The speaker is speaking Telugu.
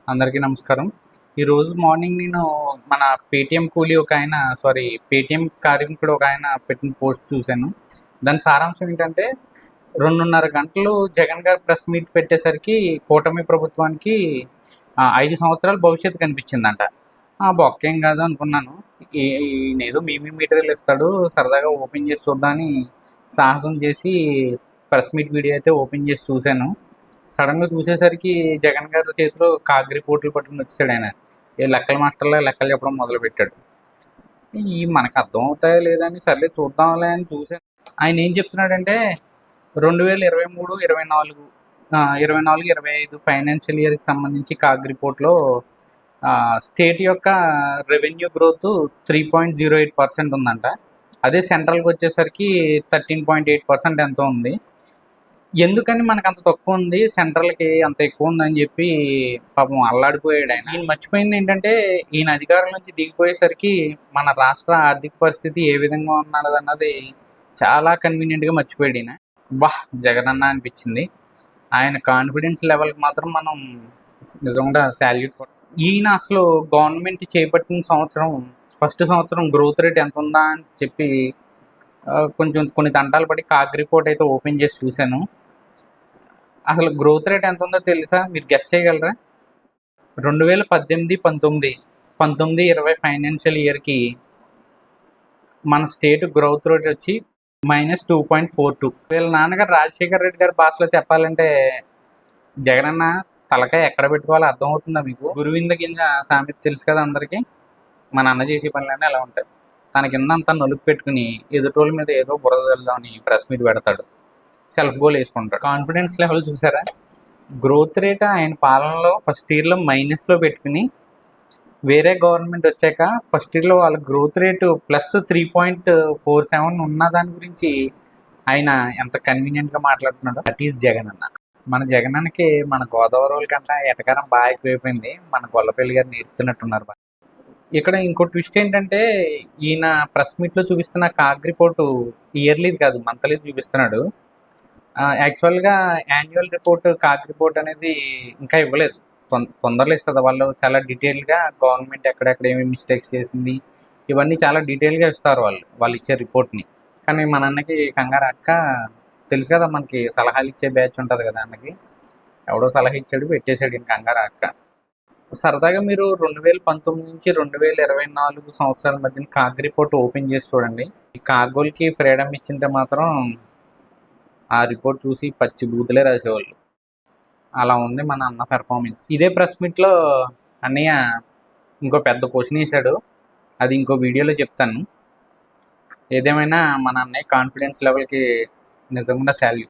అందరికీ నమస్కారం. ఈరోజు మార్నింగ్ నేను మన పేటీఎం కూలీ ఒక ఆయన పేటీఎం కార్మికుడు ఒక ఆయన పెట్టిన పోస్ట్ చూశాను. దాని సారాంశం ఏంటంటే 2:30 గంటలు జగన్ గారు ప్రెస్ మీట్ పెట్టేసరికి కూటమి ప్రభుత్వానికి 5 సంవత్సరాల భవిష్యత్తు కనిపించిందంట. బొక్కేం కాదు అనుకున్నాను. ఈయనేదో మెటీరియల్ ఇస్తాడు, సరదాగా ఓపెన్ చేసి చూద్దామని సాహసం చేసి ప్రెస్ మీట్ వీడియో అయితే ఓపెన్ చేసి చూశాను. సడన్గా చూసేసరికి జగన్ గారి చేతిలో కాగ్ రిపోర్ట్లు పట్టుకుని వచ్చేసాడు ఆయన. ఏ లెక్కల మాస్టర్లా లెక్కలు చెప్పడం మొదలుపెట్టాడు. మనకు అర్థం అవుతాయో లేదని సర్లే చూద్దాంలే అని చూశాను. ఆయన ఏం చెప్తున్నాడంటే 2023, 24 24, 25 ఫైనాన్షియల్ ఇయర్కి సంబంధించి కాగ్ రిపోర్ట్లో స్టేట్ యొక్క రెవెన్యూ గ్రోత్ 3.08% ఉందంట. అదే సెంట్రల్కి వచ్చేసరికి 13.8% ఎంతో ఉంది. ఎందుకని మనకు అంత తక్కువ ఉంది, సెంట్రల్కి అంత ఎక్కువ ఉందని చెప్పి పాపం అల్లాడిపోయాడు ఆయన. ఈయన మర్చిపోయింది ఏంటంటే ఈయన అధికారం నుంచి దిగిపోయేసరికి మన రాష్ట్ర ఆర్థిక పరిస్థితి ఏ విధంగా ఉన్నదన్నది చాలా కన్వీనియంట్గా మర్చిపోయాడు ఈయన. జగనన్న అనిపించింది. ఆయన కాన్ఫిడెన్స్ లెవెల్కి మాత్రం మనం నిజంగా శాల్యూట్. ఈయన అసలు గవర్నమెంట్ చేపట్టిన ఫస్ట్ సంవత్సరం గ్రోత్ రేట్ ఎంత ఉందా అని చెప్పి కొన్ని తంటాలు పడి కాగ్ రిపోర్ట్ అయితే ఓపెన్ చేసి చూశాను. అసలు గ్రోత్ రేట్ ఎంత ఉందో తెలుసా? మీరు గెస్ చేయగలరా? 2018, 19, 20 ఫైనాన్షియల్ ఇయర్కి మన స్టేట్ గ్రోత్ రేట్ వచ్చి -2.42. వీళ్ళ నాన్నగారు రాజశేఖర్ రెడ్డి గారి భాషలో చెప్పాలంటే జగనన్న తలకాయ ఎక్కడ పెట్టుకోవాలో అర్థమవుతుందా మీకు? గురువింద గింజ సామెత తెలుసు కదా అందరికీ. మన అన్న చేసే పనులన్నీ అలా ఉంటాయి. తన కింద అంతా నలుపు పెట్టుకుని ఎదుటోళ్ళ మీద ఏదో బురద వెళ్దామని ప్రెస్ మీట్ పెడతాడు, సెల్ఫ్ గోల్ వేసుకుంటాడు. కాన్ఫిడెన్స్ లెవెల్ చూసారా? గ్రోత్ రేట్ ఆయన పాలనలో ఫస్ట్ ఇయర్లో మైనస్లో పెట్టుకుని వేరే గవర్నమెంట్ వచ్చాక ఫస్ట్ ఇయర్లో వాళ్ళ గ్రోత్ రేటు +3.47 ఉన్న దాని గురించి ఆయన ఎంత కన్వీనియంట్గా మాట్లాడుతున్నాడో. దట్ ఈస్ జగన్ అన్న. మన జగనన్నకి మన గోదావరి వాళ్ళ కంటే ఎటకారం బాగా ఎక్కువైపోయింది. మన గొల్లపల్లి గారు నేర్చుతున్నట్టున్నారు. ఇక్కడ ఇంకో ట్విస్ట్ ఏంటంటే ఈయన ప్రెస్ మీట్లో చూపిస్తున్న కాగ్ రిపోర్టు ఇయర్లీది కాదు, మంత్లీది చూపిస్తున్నాడు. యాక్చువల్గా యాన్యువల్ రిపోర్ట్ కాగ్ రిపోర్ట్ అనేది ఇంకా ఇవ్వలేదు. తొందరలో ఇస్తుంది. వాళ్ళు చాలా డీటెయిల్గా గవర్నమెంట్ ఎక్కడెక్కడ ఏమేమి మిస్టేక్స్ చేసింది ఇవన్నీ చాలా డీటెయిల్గా ఇస్తారు వాళ్ళు ఇచ్చే రిపోర్ట్ని. కానీ మన అన్నకి కంగారు అక్క తెలుసు కదా, మనకి సలహాలు ఇచ్చే బ్యాచ్ ఉంటుంది కదా అన్నకి. ఎవడో సలహా ఇచ్చాడు, పెట్టేశాడు ఈయన కంగారు అక్క. సరదాగా మీరు 2019 నుంచి 2024 సంవత్సరాల మధ్యన కాగ్ రిపోర్ట్ ఓపెన్ చేసి చూడండి. ఈ కాగోల్కి ఫ్రీడమ్ ఇచ్చింటే మాత్రం ఆ రిపోర్ట్ చూసి పచ్చి బూతులే రాసేవాళ్ళు. అలా ఉంది మన అన్న పెర్ఫార్మెన్స్. ఇదే ప్రెస్ మీట్లో అన్నయ్య ఇంకో పెద్ద క్వశ్చన్ వేసాడు, అది ఇంకో వీడియోలో చెప్తాను. ఏదేమైనా మన అన్నయ్య కాన్ఫిడెన్స్ లెవెల్కి నిజంగా శాల్యూ.